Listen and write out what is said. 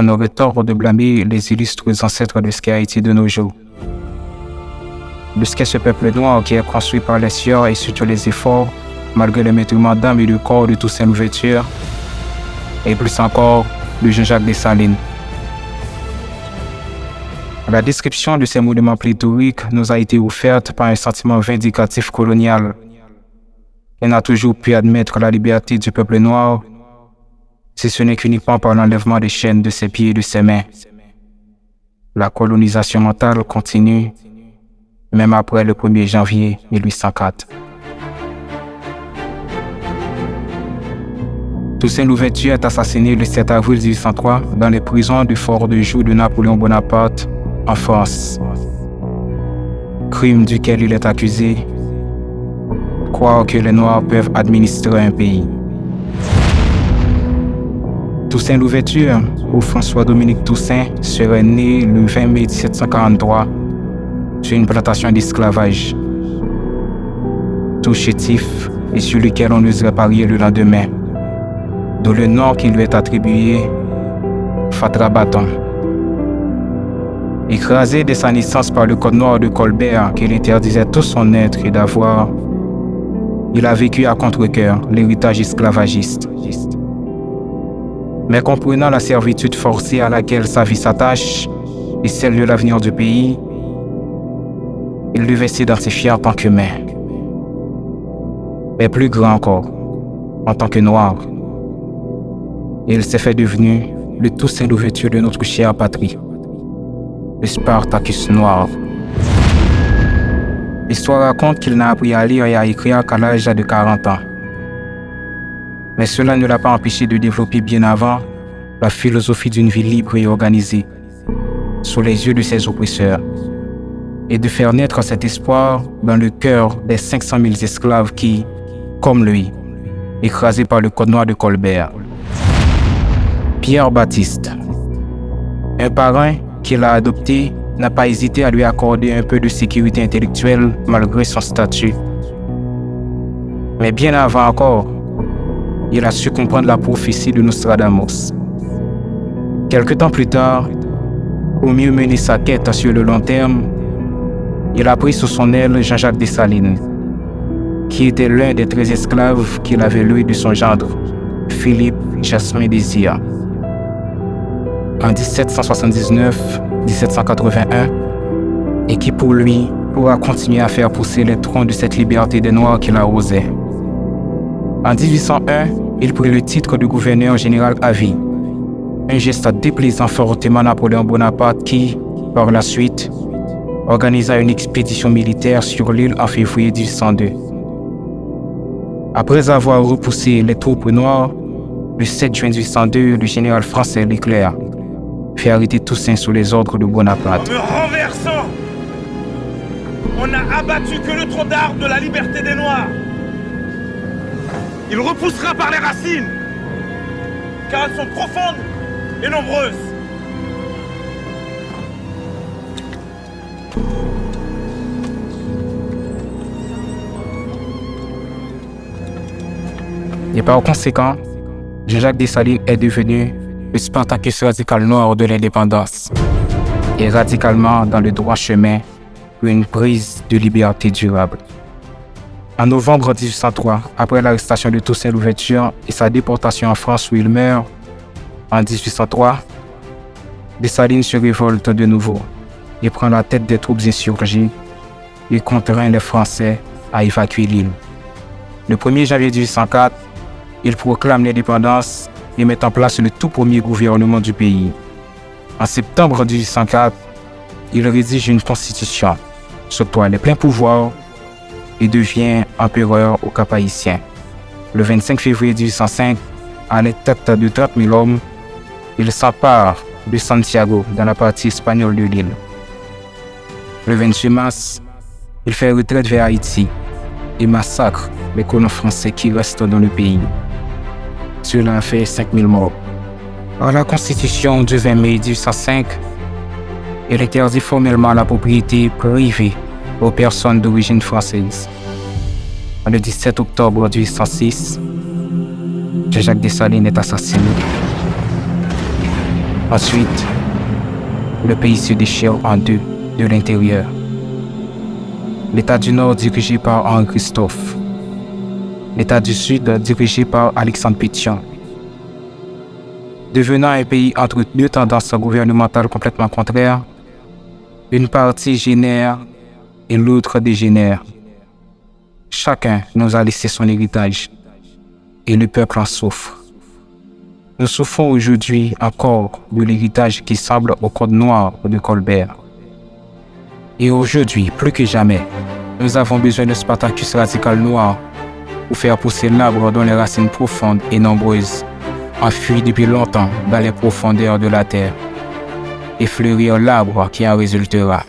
on aurait tort de blâmer les illustres ancêtres de ce qui a été de nos jours. De ce qu'est ce peuple noir qui est construit par les sieurs et surtout les efforts, malgré le maîtrisement d'âme et de corps de Toussaint Louverture, et plus encore de Jean-Jacques Dessalines. La description de ces monuments pléthoriques nous a été offerte par un sentiment vindicatif colonial. Il n'a toujours pu admettre la liberté du peuple noir, si ce n'est qu'uniquement par l'enlèvement des chaînes de ses pieds et de ses mains. La colonisation mentale continue, même après le 1er janvier 1804. Toussaint Louverture est assassiné le 7 avril 1803 dans les prisons du fort de Joux de Napoléon Bonaparte, en France. Crime duquel il est accusé, croire que les Noirs peuvent administrer un pays. Toussaint Louverture, ou François-Dominique Toussaint, serait né le 20 mai 1743 sur une plantation d'esclavage. Tout chétif et sur lequel on oserait parier le lendemain, d'où le nom qui lui est attribué, Fatra Bâton. Écrasé dès sa naissance par le code noir de Colbert qui l'interdisait tout son être et d'avoir, il a vécu à contre-cœur l'héritage esclavagiste. Mais comprenant la servitude forcée à laquelle sa vie s'attache et celle de l'avenir du pays, il devait s'identifier en tant qu'humain. Mais plus grand encore, en tant que noir. Et il s'est fait devenu le Toussaint Louverture de notre chère patrie, le Spartacus noir. L'histoire raconte qu'il n'a appris à lire et à écrire qu'à l'âge de 40 ans. Mais cela ne l'a pas empêché de développer bien avant la philosophie d'une vie libre et organisée, sous les yeux de ses oppresseurs, et de faire naître cet espoir dans le cœur des 500 000 esclaves qui, comme lui, écrasés par le code noir de Colbert. Pierre Baptiste, un parrain qu'il a adopté, n'a pas hésité à lui accorder un peu de sécurité intellectuelle malgré son statut. Mais bien avant encore, il a su comprendre la prophétie de Nostradamus. Quelque temps plus tard, pour mieux mener sa quête sur le long terme, il a pris sous son aile Jean-Jacques Dessalines, qui était l'un des 13 esclaves qu'il avait loué de son gendre, Philippe Jasmin Désir. En 1779-1781, et qui pour lui pourra continuer à faire pousser les troncs de cette liberté des Noirs qu'il arrosait. En 1801, il prit le titre de gouverneur général à vie, un geste déplaisant fortement Napoléon Bonaparte qui, par la suite, organisa une expédition militaire sur l'île en février 1802. Après avoir repoussé les troupes noires, le 7 juin 1802, le général français Leclerc fait arrêter Toussaint sous les ordres de Bonaparte. En me renversant, on n'a abattu que le tronc d'arbre de la liberté des Noirs. Il repoussera par les racines, car elles sont profondes et nombreuses. Et par conséquent, Jean-Jacques Dessalines est devenu le Spartacus radical noir de l'indépendance et radicalement dans le droit chemin pour une prise de liberté durable. En novembre 1803, après l'arrestation de Toussaint Louverture et sa déportation en France où il meurt, en 1803, Dessalines se révolte de nouveau et prend la tête des troupes insurgées et contraint les Français à évacuer l'île. Le 1er janvier 1804, il proclame l'indépendance et met en place le tout premier gouvernement du pays. En septembre 1804, il rédige une constitution, s'octroie les pleins pouvoirs et devient empereur au Cap-Haïtien. Le 25 février 1805, à la tête de 30 000 hommes, il s'empare de Santiago dans la partie espagnole de l'île. Le 28 mars, il fait retraite vers Haïti et massacre les colons français qui restent dans le pays. Cela fait 5 000 morts. Par la Constitution du 20 mai 1805, il interdit formellement la propriété privée aux personnes d'origine française. Le 17 octobre 1806, Jean-Jacques Dessalines est assassiné. Ensuite, le pays se déchire en deux de l'intérieur. L'État du Nord dirigé par Henri Christophe. L'État du Sud dirigé par Alexandre Pétion. Devenant un pays entre deux tendances gouvernementales complètement contraires, une partie génère et l'autre dégénère. Chacun nous a laissé son héritage et le peuple en souffre. Nous souffrons aujourd'hui encore de l'héritage qui semble au code noir de Colbert. Et aujourd'hui, plus que jamais, nous avons besoin de Spartacus radical noir pour faire pousser l'arbre dont les racines profondes et nombreuses enfuient depuis longtemps dans les profondeurs de la terre et fleurir l'arbre qui en résultera.